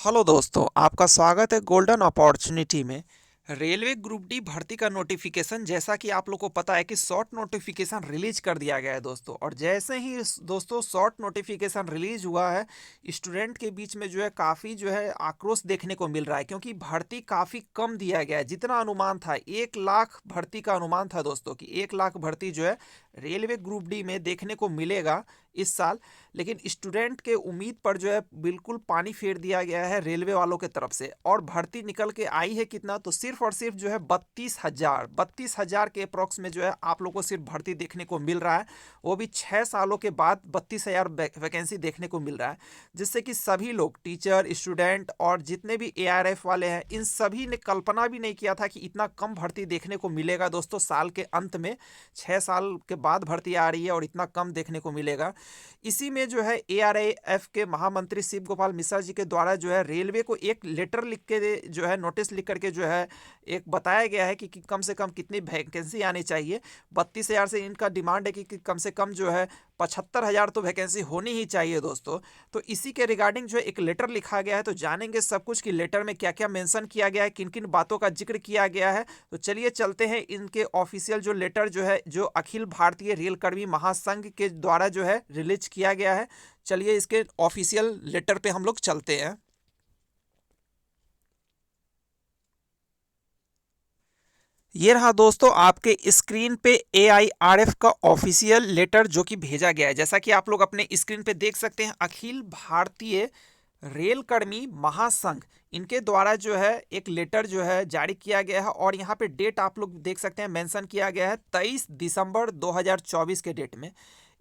Hello दोस्तों, आपका स्वागत है गोल्डन अपॉर्चुनिटी में। रेलवे ग्रुप डी भर्ती का नोटिफिकेशन, जैसा कि आप लोग को पता है कि शॉर्ट नोटिफिकेशन रिलीज कर दिया गया है दोस्तों। और जैसे ही दोस्तों शॉर्ट नोटिफिकेशन रिलीज हुआ है, स्टूडेंट के बीच में जो है काफ़ी जो है आक्रोश देखने को मिल रहा है, क्योंकि भर्ती काफ़ी कम दिया गया है। जितना अनुमान था 1 लाख भर्ती का अनुमान था दोस्तों, कि 1 लाख भर्ती जो है रेलवे ग्रुप डी में देखने को मिलेगा इस साल। लेकिन स्टूडेंट के उम्मीद पर जो है बिल्कुल पानी फेर दिया गया है रेलवे वालों के तरफ से। और भर्ती निकल के आई है कितना, तो सिर्फ और सिर्फ जो है 32,000 के अप्रॉक्स में जो है आप लोग को सिर्फ भर्ती देखने को मिल रहा है। वो भी 6 सालों के बाद 32,000 वैकेंसी देखने को मिल रहा है, जिससे कि सभी लोग, टीचर, स्टूडेंट और जितने भी एआरएफ वाले हैं, इन सभी ने कल्पना भी नहीं किया था कि इतना कम भर्ती देखने को मिलेगा दोस्तों साल के अंत में। 6 साल के बाद भर्ती आ रही है और इतना कम देखने को मिलेगा। इसी में जो है एआरएएफ के महामंत्री शिव गोपाल मिश्रा जी के द्वारा जो है रेलवे को एक लेटर लिख के जो है नोटिस लिख करके जो है एक बताया गया है कि कम से कम कितनी वैकेंसी आनी चाहिए। 32,000 से इनका डिमांड है कि कम से कम जो है 75,000 तो वैकेंसी होनी ही चाहिए दोस्तों। तो इसी के रिगार्डिंग जो है एक लेटर लिखा गया है, तो जानेंगे सब कुछ कि लेटर में क्या क्या मेंशन किया गया है, किन किन बातों का जिक्र किया गया है। तो चलिए चलते हैं इनके ऑफिशियल जो लेटर जो है, जो अखिल भारतीय रेल कर्मी महासंघ के द्वारा जो है रिलीज किया गया है। चलिए इसके ऑफिशियल लेटर पे हम लोग चलते हैं। ये रहा दोस्तों आपके स्क्रीन पे एआईआरएफ का ऑफिशियल लेटर जो कि भेजा गया है। जैसा कि आप लोग अपने स्क्रीन पे देख सकते हैं, अखिल भारतीय रेल कर्मी महासंघ, इनके द्वारा जो है एक लेटर जो है जारी किया गया है। और यहाँ पे डेट आप लोग देख सकते हैं मेंशन किया गया है 23 दिसंबर 2024 के डेट में।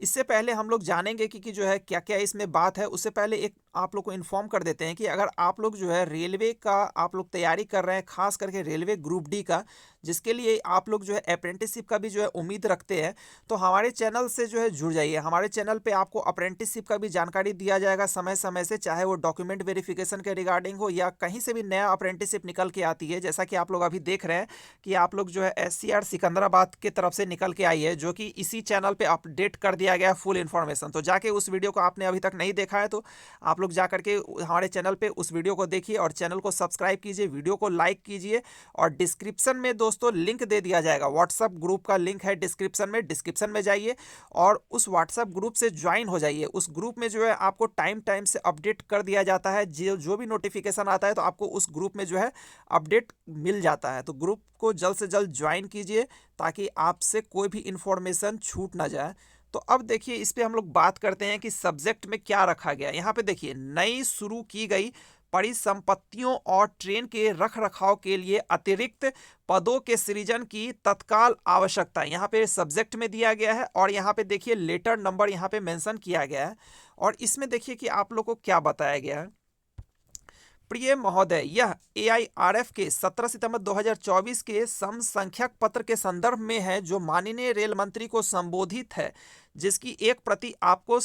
इससे पहले हम लोग जानेंगे कि जो है क्या क्या इसमें बात है। उससे पहले एक आप लोग को इन्फॉर्म कर देते हैं कि अगर आप लोग जो है रेलवे का आप लोग तैयारी कर रहे हैं, खास करके रेलवे ग्रुप डी का, जिसके लिए आप लोग जो है अप्रेंटिसशिप का भी जो है उम्मीद रखते हैं, तो हमारे चैनल से जो है जुड़ जाइए। हमारे चैनल पे आपको अप्रेंटिसशिप का भी जानकारी दिया जाएगा समय समय से, चाहे वो डॉक्यूमेंट वेरिफिकेशन के रिगार्डिंग हो या कहीं से भी नया अप्रेंटिसशिप निकल के आती है। जैसा कि आप लोग अभी देख रहे हैं कि आप लोग जो है एससीआर सिकंदराबाद की तरफ से निकल के आई है, जो कि इसी चैनल पे अपडेट कर दिया गया फुल इन्फॉर्मेशन। तो जाके उस वीडियो को आपने अभी तक नहीं देखा है, तो आप लोग जा करके हमारे चैनल पे उस वीडियो को देखिए और चैनल को सब्सक्राइब कीजिए, वीडियो को लाइक कीजिए। और डिस्क्रिप्शन में दोस्तों लिंक दे दिया जाएगा, व्हाट्सएप ग्रुप का लिंक है डिस्क्रिप्शन में जाइए और उस व्हाट्सएप ग्रुप से ज्वाइन हो जाइए। उस ग्रुप में जो है आपको टाइम टाइम से अपडेट कर दिया जाता है। जो भी नोटिफिकेशन आता है तो आपको उस ग्रुप में जो है अपडेट मिल जाता है। तो ग्रुप को जल्द से जल्द ज्वाइन कीजिए ताकि आपसे कोई भी इंफॉर्मेशन छूट ना जाए। तो अब देखिए इस पे हम लोग बात करते हैं कि सब्जेक्ट में क्या रखा गया। यहाँ पे देखिए, नई शुरू की गई परिसंपत्तियों और ट्रेन के रख रखाव के लिए अतिरिक्त पदों के सृजन की तत्काल आवश्यकता यहाँ पे सब्जेक्ट में दिया गया है। और यहाँ पे देखिए लेटर नंबर यहाँ पे मेंशन किया गया है। और इसमें देखिए कि आप लोग को क्या बताया गया है। प्रिय महोदय, यह एआईआरएफ के 17 सितंबर 2024 के समसंख्यक पत्र के संदर्भ में है, जो माननीय रेल मंत्री को संबोधित है, जिसकी एक प्रति आपको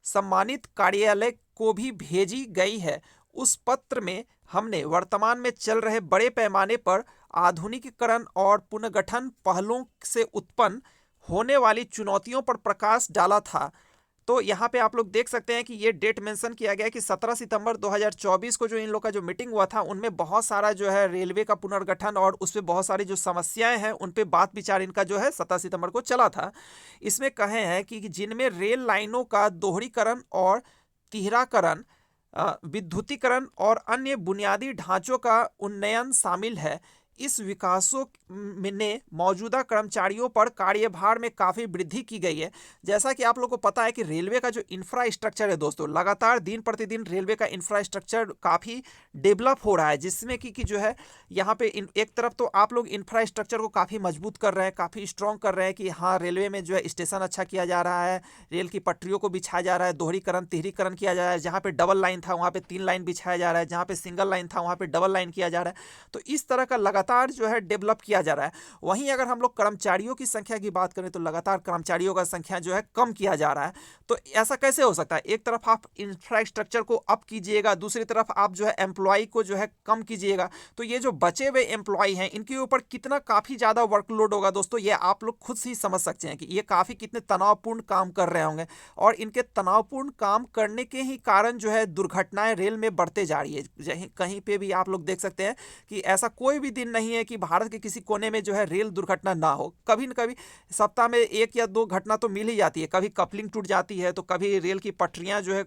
सम्मानित कार्यालय को भी भेजी गई है। उस पत्र में हमने वर्तमान में चल रहे बड़े पैमाने पर आधुनिकीकरण और पुनर्गठन पहलों से उत्पन्न होने वाली चुनौतियों पर प्रकाश डाला था। तो यहाँ पे आप लोग देख सकते हैं कि ये डेट मेंशन किया गया है कि 17 सितंबर 2024 को जो इन लोग का जो मीटिंग हुआ था, उनमें बहुत सारा जो है रेलवे का पुनर्गठन और उस पर बहुत सारी जो समस्याएं हैं उन पे बात विचार इनका जो है 17 सितंबर को चला था। इसमें कहे हैं कि जिनमें रेल लाइनों का दोहरीकरण और तिहराकरण, विद्युतीकरण और अन्य बुनियादी ढांचों का उन्नयन शामिल है। इस विकासों ने मौजूदा कर्मचारियों पर कार्यभार में काफ़ी वृद्धि की गई है। जैसा कि आप लोग को पता है कि रेलवे का जो इंफ्रास्ट्रक्चर है दोस्तों, लगातार दिन प्रतिदिन रेलवे का इंफ्रास्ट्रक्चर काफ़ी डेवलप हो रहा है, जिसमें कि जो है यहाँ पे एक तरफ तो आप लोग इंफ्रास्ट्रक्चर को काफ़ी मजबूत कर रहे हैं, काफ़ी स्ट्रॉन्ग कर रहे हैं कि हाँ रेलवे में जो है स्टेशन अच्छा किया जा रहा है, रेल की पटरियों को बिछाया जा रहा है, दोहरीकरण तिहरीकरण किया जा रहा है। जहाँ पे डबल लाइन था वहाँ पे 3 लाइन बिछाया जा रहा है, जहाँ पे सिंगल लाइन था वहाँ पे डबल लाइन किया जा रहा है। तो इस तरह का लगातार लगातार जो है डेवलप किया जा रहा है। वहीं अगर हम लोग कर्मचारियों की संख्या की बात करें तो लगातार कर्मचारियों का संख्या जो है कम किया जा रहा है। तो ऐसा कैसे हो सकता है? एक तरफ आप इंफ्रास्ट्रक्चर को अप कीजिएगा, दूसरी तरफ आप जो है एम्प्लॉय को जो है कम कीजिएगा, तो ये जो बचे हुए एम्प्लॉय हैं इनके ऊपर कितना काफ़ी ज़्यादा वर्कलोड होगा दोस्तों, ये आप लोग खुद से ही समझ सकते हैं कि ये काफ़ी कितने तनावपूर्ण काम कर रहे होंगे। और इनके तनावपूर्ण काम करने के ही कारण जो है दुर्घटनाएं रेल में बढ़ते जा रही है। कहीं पे भी आप लोग देख सकते हैं कि ऐसा कोई भी दिन नहीं है कि भारत के किसी कोने में जो है रेल दुर्घटना ना हो। कभी न कभी सप्ताह में 1 या 2 घटना तो मिल ही जाती है। कभी कपलिंग टूट जाती है, तो कभी रेल की पटरियां जो है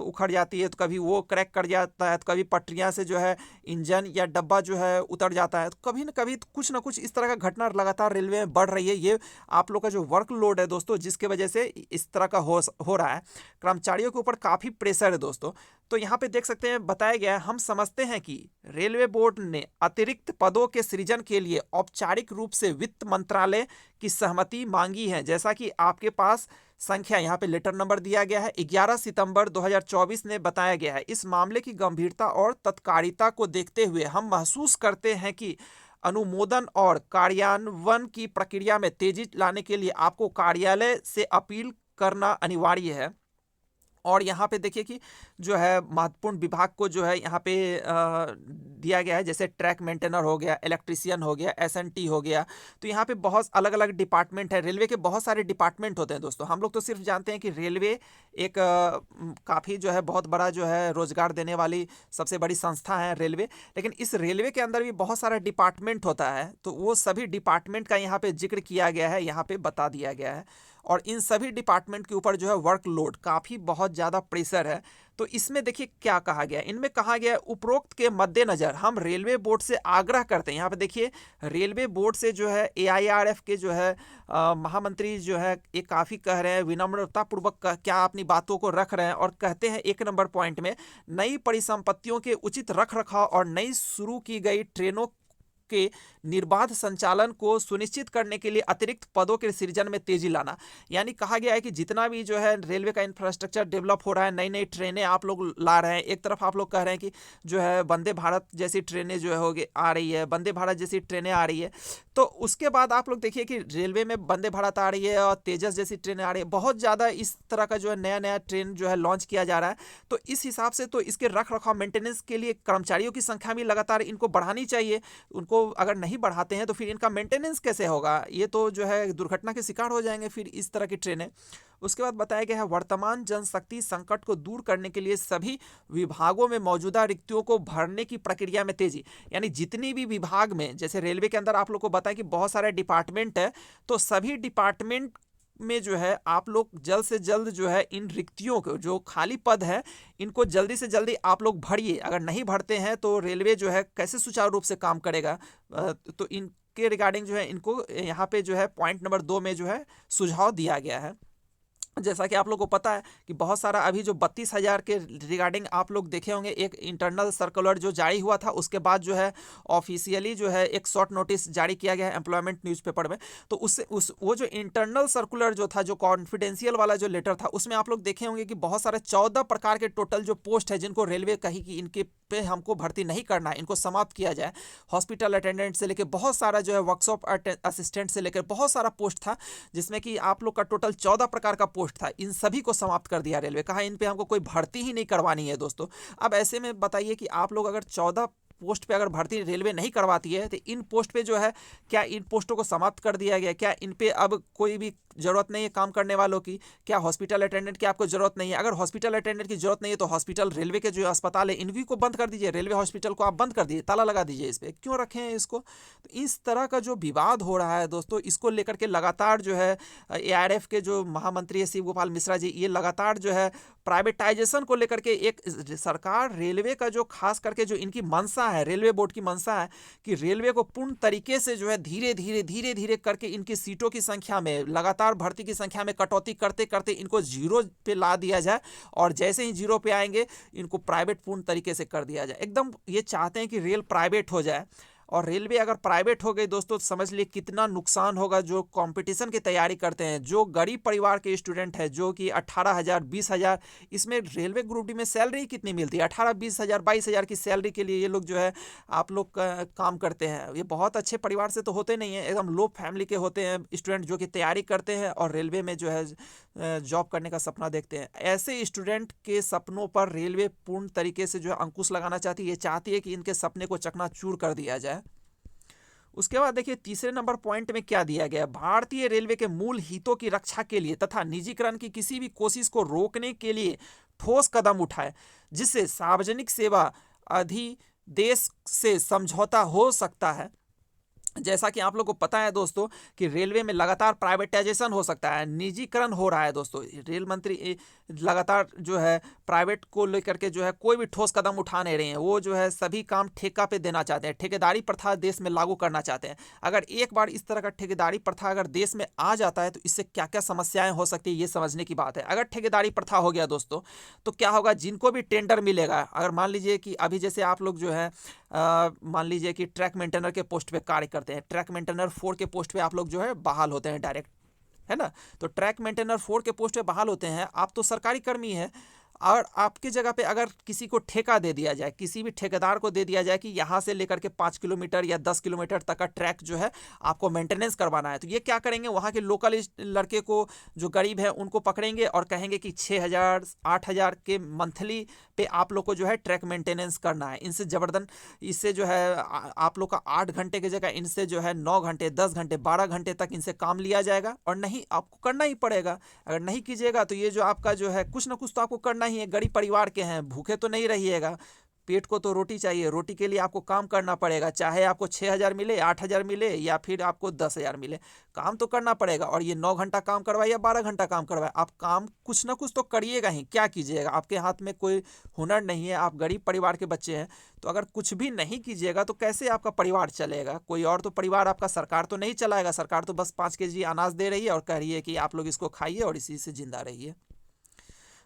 उखड़ जाती है, तो कभी वो क्रैक कर जाता है, तो कभी पटरियां से जो है इंजन या डब्बा जो है उतर जाता है। तो कभी न कभी कुछ ना कुछ इस तरह का घटना लगातार रेलवे में बढ़ रही है। ये आप लोग का जो वर्कलोड है दोस्तों, जिसके वजह से इस तरह का हो रहा है, कर्मचारियों के ऊपर काफ़ी प्रेशर है दोस्तों। तो यहाँ पे देख सकते हैं बताया गया है, हम समझते हैं कि रेलवे बोर्ड ने अतिरिक्त पदों के सृजन के लिए औपचारिक रूप से वित्त मंत्रालय की सहमति मांगी है। जैसा कि आपके पास संख्या यहाँ पे लेटर नंबर दिया गया है 11 सितंबर 2024 ने बताया गया है। इस मामले की गंभीरता और तत्कारिता को देखते हुए हम महसूस करते हैं कि अनुमोदन और कार्यान्वयन की प्रक्रिया में तेजी लाने के लिए आपको कार्यालय से अपील करना अनिवार्य है। और यहाँ पे देखिए कि जो है महत्वपूर्ण विभाग को जो है यहाँ पे दिया गया है, जैसे ट्रैक मेंटेनर हो गया, इलेक्ट्रीशियन हो गया, एसएनटी हो गया। तो यहाँ पे बहुत अलग अलग डिपार्टमेंट है। रेलवे के बहुत सारे डिपार्टमेंट होते हैं दोस्तों। हम लोग तो सिर्फ जानते हैं कि रेलवे एक काफ़ी जो है बहुत बड़ा जो है रोजगार देने वाली सबसे बड़ी संस्था है रेलवे। लेकिन इस रेलवे के अंदर भी बहुत सारा डिपार्टमेंट होता है, तो वो सभी डिपार्टमेंट का यहाँ पे जिक्र किया गया है, यहाँ पे बता दिया गया है। और इन सभी डिपार्टमेंट के ऊपर जो है वर्कलोड काफ़ी बहुत ज़्यादा प्रेशर है। तो इसमें देखिए क्या कहा गया, इनमें कहा गया उपरोक्त के मद्देनज़र हम रेलवे बोर्ड से आग्रह करते हैं। यहाँ पे देखिए रेलवे बोर्ड से जो है एआईआरएफ के जो है महामंत्री जो है ये काफ़ी कह रहे हैं, विनम्रतापूर्वक क्या अपनी बातों को रख रहे हैं और कहते हैं 1 नंबर पॉइंट में, नई परिसंपत्तियों के उचित रख रखाव और नई शुरू की गई ट्रेनों के निर्बाध संचालन को सुनिश्चित करने के लिए अतिरिक्त पदों के सृजन में तेजी लाना। यानी कहा गया है कि जितना भी जो है रेलवे का इंफ्रास्ट्रक्चर डेवलप हो रहा है, नई नई ट्रेनें आप लोग ला रहे हैं। एक तरफ आप लोग कह रहे हैं कि जो है वंदे भारत जैसी ट्रेनें जो है होगी आ रही है, वंदे भारत जैसी ट्रेनें आ रही है। तो उसके बाद आप लोग देखिए कि रेलवे में वंदे भारत आ रही है और तेजस जैसी ट्रेनें आ रही है। बहुत ज़्यादा इस तरह का जो है नया नया ट्रेन जो है लॉन्च किया जा रहा है। तो इस हिसाब से तो इसके रख रखाव मेंटेनेंस के लिए कर्मचारियों की संख्या भी लगातार इनको बढ़ानी चाहिए। उनको अगर नहीं बढ़ाते हैं तो फिर इनका मेंटेनेंस कैसे होगा? ये तो जो है दुर्घटना के शिकार हो जाएंगे फिर इस तरह की ट्रेनें। उसके बाद बताया गया है वर्तमान जनशक्ति संकट को दूर करने के लिए सभी विभागों में मौजूदा रिक्तियों को भरने की प्रक्रिया में तेजी। यानी जितनी भी विभाग में, जैसे रेलवे के अंदर आप लोग को बताया कि बहुत सारे डिपार्टमेंट है, तो सभी डिपार्टमेंट में जो है आप लोग जल्द से जल्द जो है इन रिक्तियों को, जो खाली पद है, इनको जल्दी से जल्दी आप लोग भरिए। अगर नहीं भरते हैं तो रेलवे जो है कैसे सुचारू रूप से काम करेगा? तो इनके रिगार्डिंग जो है इनको यहाँ पे जो है पॉइंट नंबर 2 में जो है सुझाव दिया गया है। जैसा कि आप लोग को पता है कि बहुत सारा अभी जो 32,000 के रिगार्डिंग आप लोग देखे होंगे, एक इंटरनल सर्कुलर जो जारी हुआ था, उसके बाद जो है ऑफिशियली जो है एक शॉर्ट नोटिस जारी किया गया है एम्प्लॉयमेंट न्यूज़पेपर में। तो उससे वो जो इंटरनल सर्कुलर जो था, जो कॉन्फिडेंशियल वाला जो लेटर था, उसमें आप लोग देखे होंगे कि बहुत सारे 14 प्रकार के टोटल जो पोस्ट है जिनको रेलवे कही कि इनके पे हमको भर्ती नहीं करना है, इनको समाप्त किया जाए। हॉस्पिटल अटेंडेंट से लेकर बहुत सारा जो है वर्कशॉप असिस्टेंट से लेकर बहुत सारा पोस्ट था, जिसमें कि आप लोग का टोटल 14 प्रकार का पोस्ट था। इन सभी को समाप्त कर दिया रेलवे, कहा इन पे हमको कोई भर्ती ही नहीं करवानी है दोस्तों। अब ऐसे में बताइए कि आप लोग अगर 14 पोस्ट पे अगर भर्ती रेलवे नहीं करवाती है, तो इन पोस्ट पे जो है क्या इन पोस्टों को समाप्त कर दिया गया? क्या इन पे अब कोई भी ज़रूरत नहीं है काम करने वालों की? क्या हॉस्पिटल अटेंडेंट की आपको ज़रूरत नहीं है? अगर हॉस्पिटल अटेंडेंट की ज़रूरत नहीं है तो हॉस्पिटल रेलवे के जो अस्पताल है इनकी को बंद कर दीजिए। रेलवे हॉस्पिटल को आप बंद कर दीजिए, ताला लगा दीजिए। इस पर क्यों रखें हैं इसको? तो इस तरह का जो विवाद हो रहा है दोस्तों, इसको लेकर के लगातार जो है एआरएफ के जो महामंत्री है शिव गोपाल मिश्रा जी, ये लगातार जो है प्राइवेटाइजेशन को लेकर के एक सरकार रेलवे का जो खास करके जो इनकी मंशा है, रेलवे बोर्ड की मंशा है कि रेलवे को पूर्ण तरीके से जो है धीरे धीरे करके इनकी सीटों की संख्या में, लगातार भर्ती की संख्या में कटौती करते करते इनको जीरो पे ला दिया जाए, और जैसे ही जीरो पे आएंगे इनको प्राइवेट पूर्ण तरीके से कर दिया जाए। एकदम ये चाहते हैं कि रेल प्राइवेट हो जाए। और रेलवे अगर प्राइवेट हो गई दोस्तों तो समझ लिए कितना नुकसान होगा जो कंपटीशन की तैयारी करते हैं, जो गरीब परिवार के स्टूडेंट हैं, जो कि 18,000 20,000, इसमें रेलवे ग्रुप डी में सैलरी कितनी मिलती है, 18-20,000 22,000 की सैलरी के लिए ये लोग जो है आप लोग काम करते हैं। ये बहुत अच्छे परिवार से तो होते नहीं हैं, एकदम लो फैमिली के होते हैं स्टूडेंट जो कि तैयारी करते हैं और रेलवे में जो है जॉब करने का सपना देखते हैं। ऐसे स्टूडेंट के सपनों पर रेलवे पूर्ण तरीके से जो है अंकुश लगाना चाहती है। ये चाहती है कि इनके सपने को चकनाचूर कर दिया जाए। उसके बाद देखिए तीसरे नंबर पॉइंट में क्या दिया गया, भारतीय रेलवे के मूल हितों की रक्षा के लिए तथा निजीकरण की किसी भी कोशिश को रोकने के लिए ठोस कदम उठाए जिससे सार्वजनिक सेवा अधिदेश से समझौता हो सकता है। जैसा कि आप लोग को पता है दोस्तों कि रेलवे में लगातार प्राइवेटाइजेशन हो सकता है, निजीकरण हो रहा है दोस्तों। रेल मंत्री लगातार जो है प्राइवेट को लेकर के जो है कोई भी ठोस कदम उठा नहीं रहे हैं। वो जो है सभी काम ठेका पे देना चाहते हैं, ठेकेदारी प्रथा देश में लागू करना चाहते हैं। अगर एक बार इस तरह का ठेकेदारी प्रथा अगर देश में आ जाता है तो इससे क्या क्या समस्याएं हो सकती है ये समझने की बात है। अगर ठेकेदारी प्रथा हो गया दोस्तों तो क्या होगा, जिनको भी टेंडर मिलेगा, अगर मान लीजिए कि अभी जैसे आप लोग जो है मान लीजिए कि ट्रैक मेंटेनर के पोस्ट पे कार्य करते हैं, ट्रैक मेंटेनर 4 के पोस्ट पे आप लोग जो है बहाल होते हैं डायरेक्ट, है ना। तो ट्रैक मेंटेनर 4 के पोस्ट पे बहाल होते हैं, आप तो सरकारी कर्मी हैं और आपकी जगह पे अगर किसी को ठेका दे दिया जाए, किसी भी ठेकेदार को दे दिया जाए कि यहाँ से लेकर के 5 किलोमीटर या 10 किलोमीटर तक का ट्रैक जो है आपको मेंटेनेंस करवाना है, तो ये क्या करेंगे, वहाँ के लोकल लड़के को जो गरीब है उनको पकड़ेंगे और कहेंगे कि 6,000 8,000 के मंथली पे आप लोग को जो है ट्रैक मेंटेनेंस करना है। इनसे ज़बरदस्त, इससे जो है आप लोग का 8 घंटे की जगह इनसे जो है 9 घंटे 10 घंटे 12 घंटे तक इनसे काम लिया जाएगा और नहीं आपको करना ही पड़ेगा। अगर नहीं कीजिएगा तो ये जो आपका जो है कुछ ना कुछ तो आपको करना ही है। गरीब परिवार के हैं, भूखे तो नहीं रहिएगा, पेट को तो रोटी चाहिए, रोटी के लिए आपको काम करना पड़ेगा, चाहे आपको 6,000 मिले 8,000 मिले या फिर आपको 10,000 मिले, काम तो करना पड़ेगा। और ये 9 घंटा काम करवाए या 12 घंटा काम करवाए, आप काम कुछ ना कुछ तो करिएगा ही, क्या कीजिएगा, आपके हाथ में कोई हुनर नहीं है, आप गरीब परिवार के बच्चे हैं। तो अगर कुछ भी नहीं कीजिएगा तो कैसे आपका परिवार चलेगा, कोई और तो परिवार आपका सरकार तो नहीं चलाएगा। सरकार तो बस 5 kg अनाज दे रही है और कह रही है कि आप लोग इसको खाइए और इसी से जिंदा रहिए।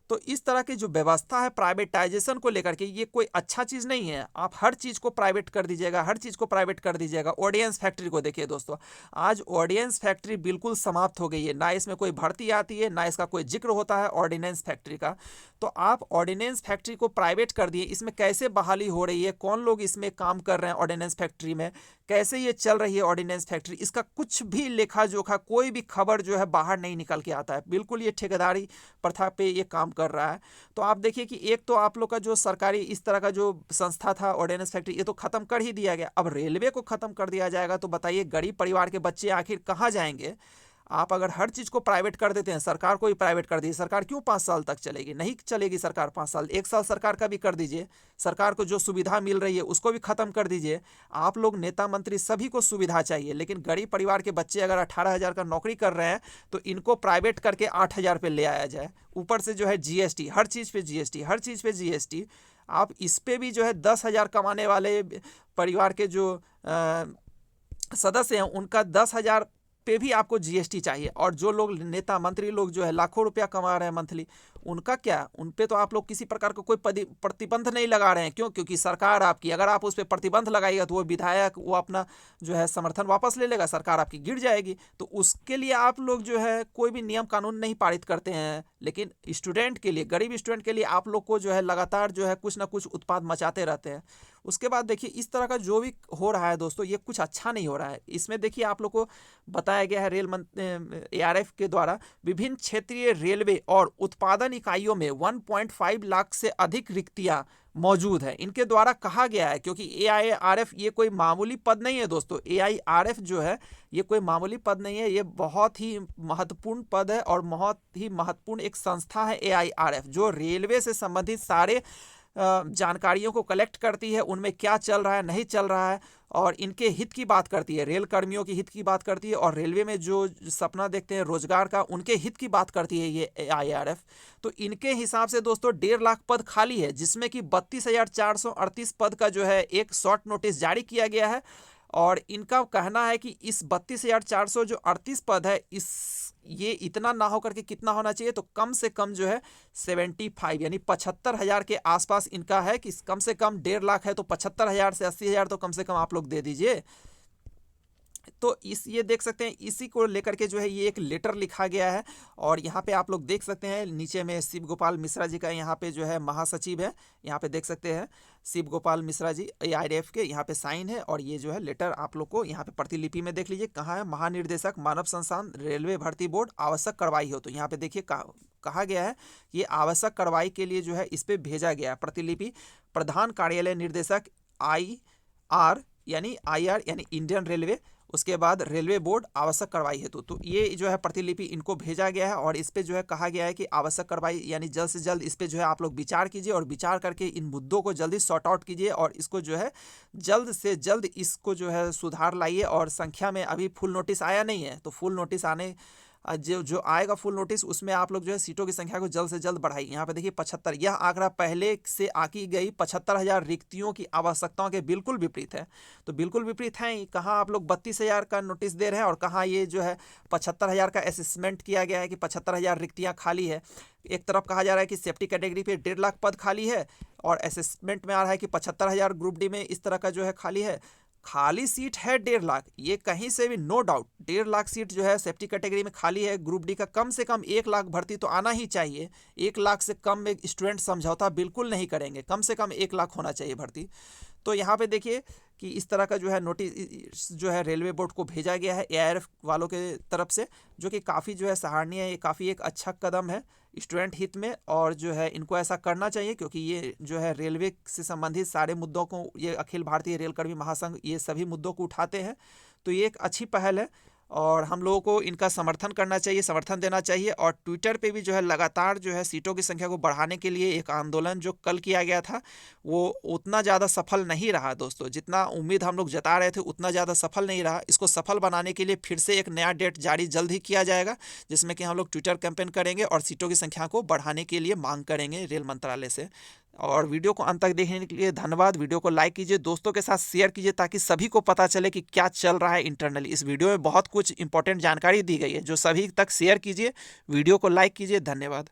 तो इस तरह की जो व्यवस्था है प्राइवेटाइजेशन को लेकर के, ये कोई अच्छा चीज़ नहीं है। आप हर चीज़ को प्राइवेट कर दीजिएगा, हर चीज़ को प्राइवेट कर दीजिएगा। ऑर्डिनेंस फैक्ट्री को देखिए दोस्तों, आज ऑर्डिनेंस फैक्ट्री बिल्कुल समाप्त हो गई है, ना इसमें कोई भर्ती आती है, ना इसका कोई जिक्र होता है ऑर्डिनेंस फैक्ट्री का। तो आप ऑर्डिनेंस फैक्ट्री को प्राइवेट कर दिए, इसमें कैसे बहाली हो रही है, कौन लोग इसमें काम कर रहे हैं ऑर्डिनेंस फैक्ट्री में, कैसे ये चल रही है ऑर्डिनेंस फैक्ट्री, इसका कुछ भी लेखा जोखा, कोई भी खबर जो है बाहर नहीं निकल के आता है। बिल्कुल ये ठेकेदारी प्रथा पे ये काम कर रहा है। तो आप देखिए कि एक तो आप लोग का जो सरकारी इस तरह का जो संस्था था ऑर्डिनेंस फैक्ट्री, ये तो खत्म कर ही दिया गया। अब रेलवे को खत्म कर दिया जाएगा तो बताइए गरीब परिवार के बच्चे आखिर कहाँ जाएंगे। आप अगर हर चीज़ को प्राइवेट कर देते हैं, सरकार को ही प्राइवेट कर दीजिए, सरकार क्यों 5 साल तक चलेगी, नहीं चलेगी सरकार 5 साल, 1 साल सरकार का भी कर दीजिए। सरकार को जो सुविधा मिल रही है उसको भी ख़त्म कर दीजिए। आप लोग नेता मंत्री सभी को सुविधा चाहिए, लेकिन गरीब परिवार के बच्चे अगर 18,000 का नौकरी कर रहे हैं तो इनको प्राइवेट करके 8,000 पे ले आया जाए। ऊपर से जो है GST, हर चीज़ पे GST, हर चीज़ पे GST। आप इस पे भी जो है 10,000 कमाने वाले परिवार के जो सदस्य हैं उनका 10,000 पे भी आपको GST चाहिए। और जो लोग नेता मंत्री लोग जो है लाखों रुपया कमा रहे हैं मंथली, उनका क्या, उन पे तो आप लोग किसी प्रकार का कोई प्रतिबंध नहीं लगा रहे हैं। क्यों? क्योंकि सरकार आपकी, अगर आप उस पर प्रतिबंध लगाइएगा तो वो विधायक वो अपना जो है समर्थन वापस ले लेगा, सरकार आपकी गिर जाएगी। तो उसके लिए आप लोग जो है कोई भी नियम कानून नहीं पारित करते हैं। लेकिन स्टूडेंट के लिए, गरीब स्टूडेंट के लिए आप लोग को जो है लगातार जो है कुछ ना कुछ उत्पाद मचाते रहते हैं। उसके बाद देखिए इस तरह का जो भी हो रहा है दोस्तों, ये कुछ अच्छा नहीं हो रहा है। इसमें देखिए आप लोग को बताया गया है ARF के द्वारा विभिन्न क्षेत्रीय रेलवे और उत्पादन इकाइयों में 1.5 लाख से अधिक रिक्तियां मौजूद है। इनके द्वारा कहा गया है, क्योंकि AIRF ये कोई मामूली पद नहीं है दोस्तों। AIRF जो है ये कोई मामूली पद नहीं है, ये बहुत ही महत्वपूर्ण पद है और बहुत ही महत्वपूर्ण एक संस्था है AIRF, जो रेलवे से संबंधित सारे जानकारियों को कलेक्ट करती है, उनमें क्या चल रहा है नहीं चल रहा है और इनके हित की बात करती है, रेल कर्मियों के हित की बात करती है और रेलवे में जो सपना देखते हैं रोजगार का, उनके हित की बात करती है ये AIRF। तो इनके हिसाब से दोस्तों 1.5 लाख पद खाली है, जिसमें कि 32,438 पद का जो है एक शॉर्ट नोटिस जारी किया गया है और इनका कहना है कि इस 32,400 जो 38 पद है, इस ये इतना ना हो करके कितना होना चाहिए, तो कम से कम जो है 75 यानी 75,000 के आसपास इनका है कि कम से कम 1.5 लाख है तो 75,000 से 80,000 तो कम से कम आप लोग दे दीजिए। तो ये देख सकते हैं, इसी को लेकर के जो है ये एक लेटर लिखा गया है। और यहाँ पे आप लोग देख सकते हैं नीचे में शिव गोपाल मिश्रा जी का यहाँ पे जो है महासचिव है, यहाँ पे देख सकते हैं शिव गोपाल मिश्रा जी AIRF के यहाँ पे साइन है। और ये जो है लेटर आप लोग को यहाँ पे प्रतिलिपि में देख लीजिए, कहाँ है, महानिर्देशक मानव संस्थान रेलवे भर्ती बोर्ड, आवश्यक कार्रवाई हो। तो यहाँ पे देखिए कहा गया है ये आवश्यक कार्रवाई के लिए जो है इस पे भेजा गया है प्रतिलिपि प्रधान कार्यालय निर्देशक IR यानी इंडियन रेलवे, उसके बाद रेलवे बोर्ड आवश्यक कार्रवाई हेतु। तो ये जो है प्रतिलिपि इनको भेजा गया है और इस पे जो है कहा गया है कि आवश्यक कार्रवाई यानी जल्द से जल्द इस पे जो है आप लोग विचार कीजिए और विचार करके इन मुद्दों को जल्दी सॉर्ट आउट कीजिए और इसको जो है जल्द से जल्द इसको जो है सुधार लाइए। और संख्या में अभी फुल नोटिस आया नहीं है, तो फुल नोटिस आने जो आएगा फुल नोटिस उसमें आप लोग जो है सीटों की संख्या को जल्द से जल्द बढ़ाइए। यहाँ पे देखिए 75, यह आंकड़ा पहले से आकी गई 75,000 रिक्तियों की आवश्यकताओं के बिल्कुल विपरीत है। तो बिल्कुल विपरीत है, कहाँ आप लोग 32,000 का नोटिस दे रहे हैं और कहाँ ये जो है 75,000 का असेसमेंट किया गया है कि 75,000 रिक्तियाँ खाली है। एक तरफ कहा जा रहा है कि सेफ्टी कैटेगरी पे 1.5 लाख पद खाली है और असेसमेंट में आ रहा है कि 75,000 ग्रुप डी में इस तरह का जो है खाली है। खाली सीट है 1.5 लाख, ये कहीं से भी नो डाउट 1.5 लाख सीट जो है सेफ्टी कैटेगरी में खाली है। ग्रुप डी का कम से कम 1 लाख भर्ती तो आना ही चाहिए। 1 लाख से कम में स्टूडेंट समझौता बिल्कुल नहीं करेंगे, कम से कम 1 लाख होना चाहिए भर्ती। तो यहाँ पे देखिए कि इस तरह का जो है नोटिस जो है रेलवे बोर्ड को भेजा गया है AIRF वालों के तरफ से, जो कि काफ़ी जो है सराहनीय है, ये काफ़ी एक अच्छा कदम है स्टूडेंट हित में। और जो है इनको ऐसा करना चाहिए क्योंकि ये जो है रेलवे से संबंधित सारे मुद्दों को ये अखिल भारतीय रेलकर्मी महासंघ ये सभी मुद्दों को उठाते हैं। तो ये एक अच्छी पहल है और हम लोगों को इनका समर्थन करना चाहिए, समर्थन देना चाहिए। और ट्विटर पे भी जो है लगातार जो है सीटों की संख्या को बढ़ाने के लिए एक आंदोलन जो कल किया गया था वो उतना ज़्यादा सफल नहीं रहा दोस्तों, जितना उम्मीद हम लोग जता रहे थे उतना ज़्यादा सफल नहीं रहा। इसको सफल बनाने के लिए फिर से एक नया डेट जारी जल्द ही किया जाएगा, जिसमें कि हम लोग ट्विटर कैंपेन करेंगे और सीटों की संख्या को बढ़ाने के लिए मांग करेंगे रेल मंत्रालय से। और वीडियो को अंत तक देखने के लिए धन्यवाद। वीडियो को लाइक कीजिए, दोस्तों के साथ शेयर कीजिए ताकि सभी को पता चले कि क्या चल रहा है इंटरनली। इस वीडियो में बहुत कुछ इंपॉर्टेंट जानकारी दी गई है जो सभी तक शेयर कीजिए। वीडियो को लाइक कीजिए। धन्यवाद।